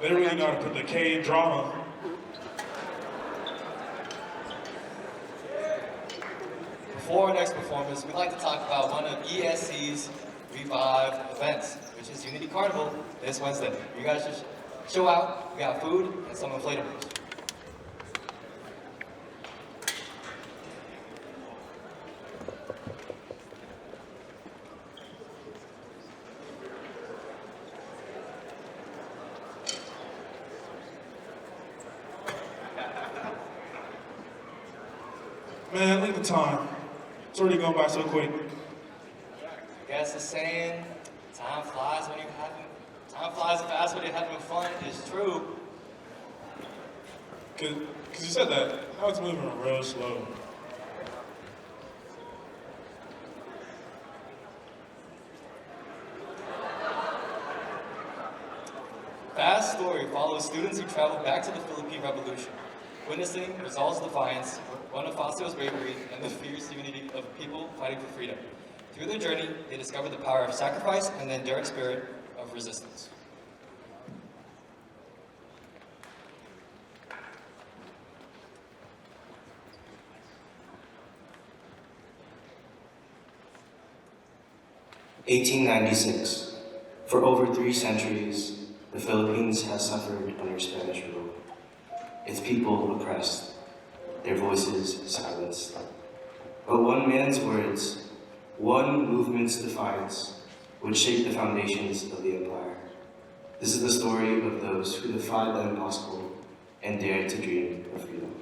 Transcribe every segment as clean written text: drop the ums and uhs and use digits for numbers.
They really know how to put the K in drama. Before our next performance, we'd like to talk about one of ESC's Revive events, which is Unity Carnival this Wednesday. You guys just show out. We got food and some inflatables. Man, leave the time. It's already going by so quick. I guess the saying, time flies fast when you're having fun is true. Cause you said that. Now it's moving real slow. Fast story follows students who travel back to the Philippine Revolution, witnessing Rizal's defiance, Bonifacio's bravery, and the fierce unity of people fighting for freedom. Through their journey, they discovered the power of sacrifice and the enduring spirit of resistance. (1896). For over 3 centuries, the Philippines has suffered under Spanish rule. Its people oppressed, their voices silenced. But one man's words, one movement's defiance, would shake the foundations of the empire. This is the story of those who defied the impossible and dared to dream of freedom.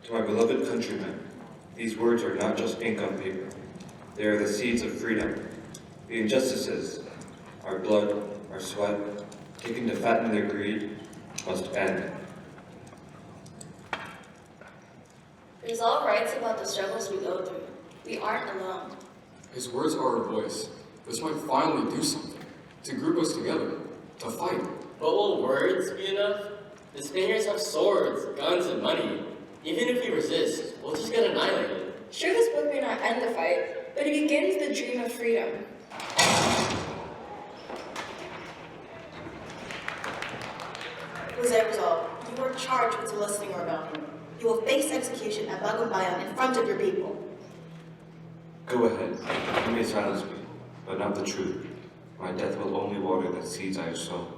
To my beloved countrymen, these words are not just ink on paper. They are the seeds of freedom. The injustices, our blood, our sweat, taken to fatten their greed, must end. Rizal writes about the struggles we go through. We aren't alone. His words are our voice. This might finally do something, to group us together, to fight. But will words be enough? The Spaniards have swords, guns, and money. Even if we resist, we'll just get annihilated. Sure, this book may not end the fight, but it begins the dream of freedom. Rizal, you are charged with soliciting a rebellion. You will face execution at Bagumbayan in front of your people. Go ahead. You may silence me, but not the truth. My death will only water the seeds I have sown.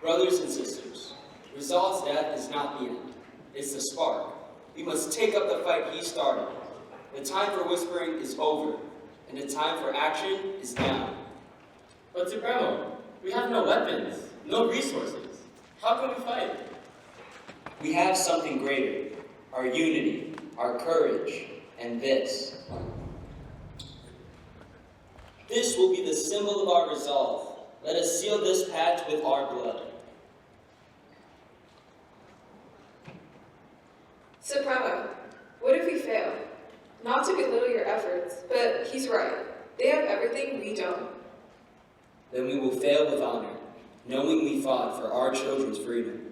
Brothers and sisters, Rizal's death is not the end. It's the spark. We must take up the fight he started. The time for whispering is over, and the time for action is now. But Supremo, we have no weapons, no resources. How can we fight? We have something greater, our unity, our courage, and this. This will be the symbol of our resolve. Let us seal this patch with our blood. Supremo, what if we fail? Not to belittle your efforts, but he's right. They have everything we don't. Then we will fail with honor, knowing we fought for our children's freedom.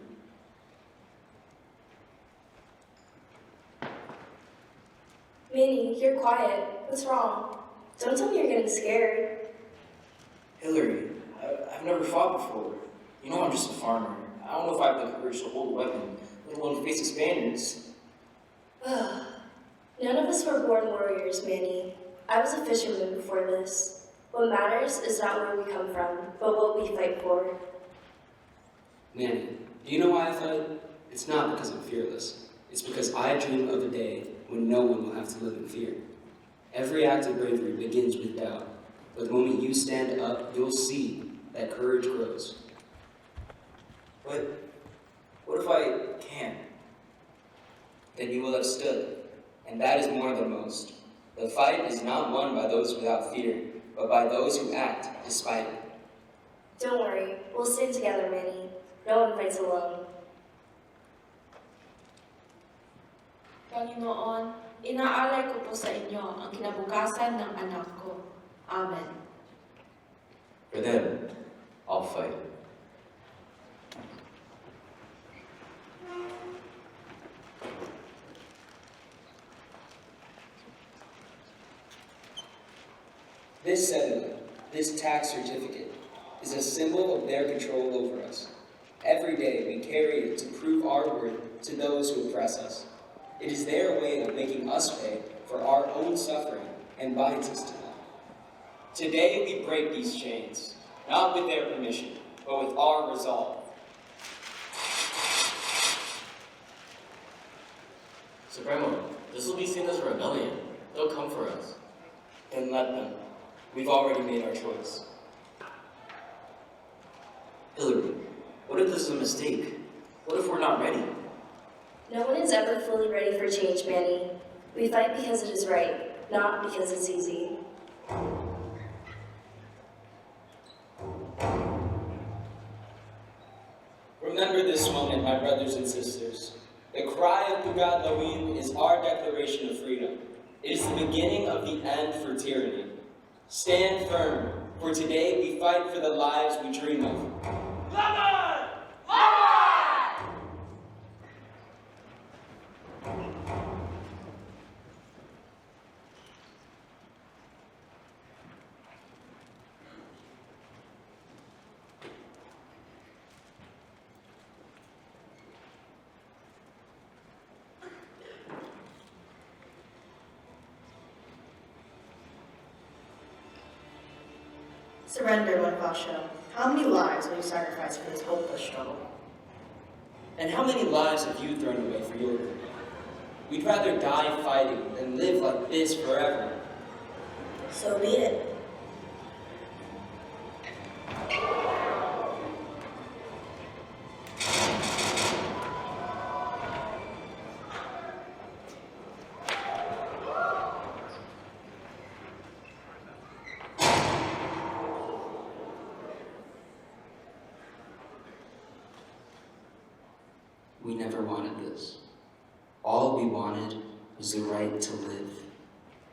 Minnie, you're quiet. What's wrong? Don't tell me you're getting scared. Hillary, I've never fought before. You know I'm just a farmer. I don't know if I have the courage to hold a weapon, let alone face the Spaniards. None of us were born warriors, Manny. I was a fisherman before this. What matters is not where we come from, but what we fight for. Nanny, do you know why I fight? It's not because I'm fearless. It's because I dream of a day when no one will have to live in fear. Every act of bravery begins with doubt, but the moment you stand up, you'll see that courage grows. But what if I can't? Then you will have stood, and that is more than most. The fight is not won by those without fear, but by those who act despite it. Don't worry, we'll stand together, Manny. No one fights alone. Panginoon, Inaalay ko po sa inyo ang kinabukasan ng anak ko. Amen. For them, I'll fight. This cedula, this tax certificate, is a symbol of their control over us. Every day we carry it to prove our worth to those who oppress us. It is their way of making us pay for our own suffering and binds us to them. Today we break these chains, not with their permission, but with our resolve. Supremo, this will be seen as a rebellion. They'll come for us. Then let them. We've already made our choice. Hillary, what if this is a mistake? What if we're not ready? No one is ever fully ready for change, Manny. We fight because it is right, not because it's easy. Remember this moment, my brothers and sisters. The cry of Bugad Lawin is our declaration of freedom. It is the beginning of the end for tyranny. Stand firm, for today we fight for the lives we dream of. Laban! Laban! Surrender, Bonifacio. How many lives will you sacrifice for this hopeless struggle? And how many lives have you thrown away for your good? We'd rather die fighting than live like this forever. So be it. We never wanted this. All we wanted was the right to live.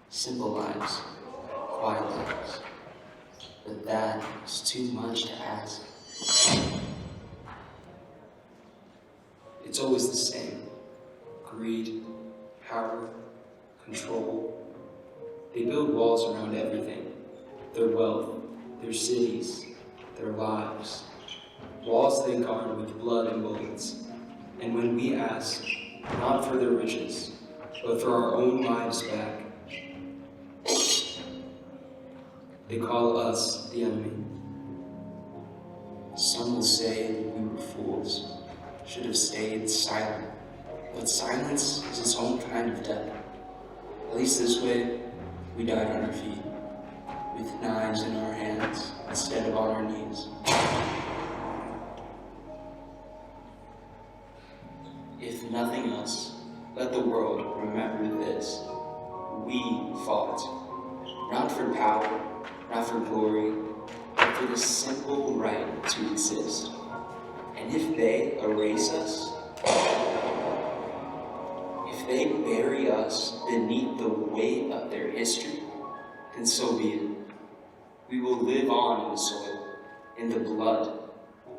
Simple lives, quiet lives. But that is too much to ask. It's always the same. Greed, power, control. They build walls around everything. Their wealth, their cities, their lives. Walls they guard with blood and bullets. And when we ask, not for their riches, but for our own lives back, they call us the enemy. Some will say that we were fools, should have stayed silent. But silence is its own kind of death. At least this way, we died on our feet, with knives in our hands instead of on our knees. If nothing else, let the world remember this. We fought, not for power, not for glory, but for the simple right to exist. And if they erase us, if they bury us beneath the weight of their history, then so be it. We will live on in the soil, in the blood,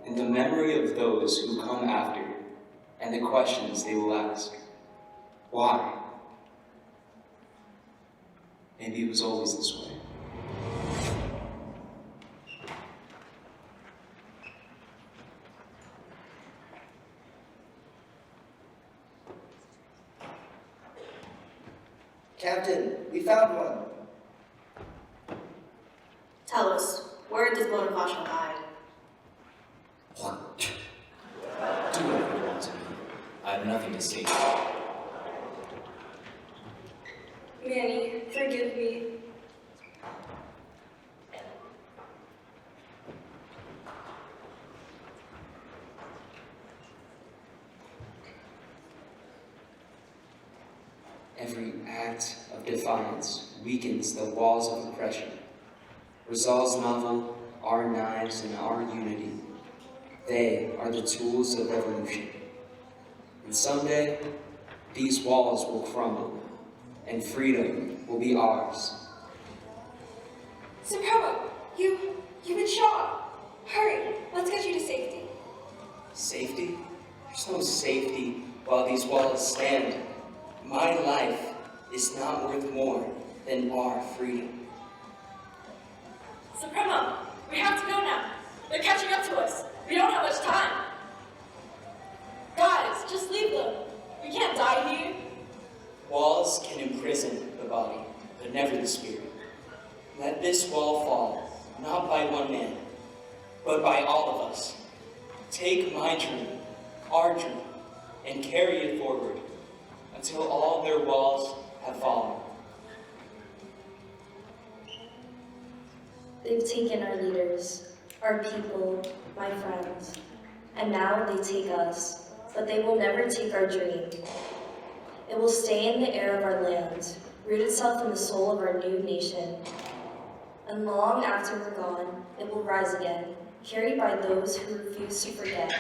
in the memory of those who come after, and the questions they will ask. Why? Maybe it was always this way. Captain, we found one. Tell us, where does Bonifacio hide? What? Do whatever you want to me. I have nothing to say. Manny, forgive me. Every act of defiance weakens the walls of oppression. Rizal's novel, Our Knives and Our Unity. They are the tools of revolution. And someday, these walls will crumble, and freedom will be ours. Supremo, you've been shot. Hurry, let's get you to safety. Safety? There's no safety while these walls stand. My life is not worth more than our freedom. Supremo, we have to go now. They're catching up to us. We don't have much time. Guys, just leave them. We can't die here. Walls can imprison the body, but never the spirit. Let this wall fall, not by one man, but by all of us. Take my dream, our dream, and carry it forward until all their walls have fallen. They've taken our leaders, our people, my friends, and now they take us, but they will never take our dream. It will stay in the air of our land, root itself in the soul of our new nation. And long after we're gone, it will rise again, carried by those who refuse to forget.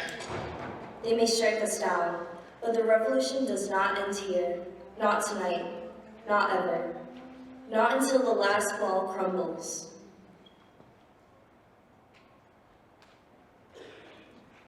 They may strike us down, but the revolution does not end here, not tonight, not ever, not until the last wall crumbles.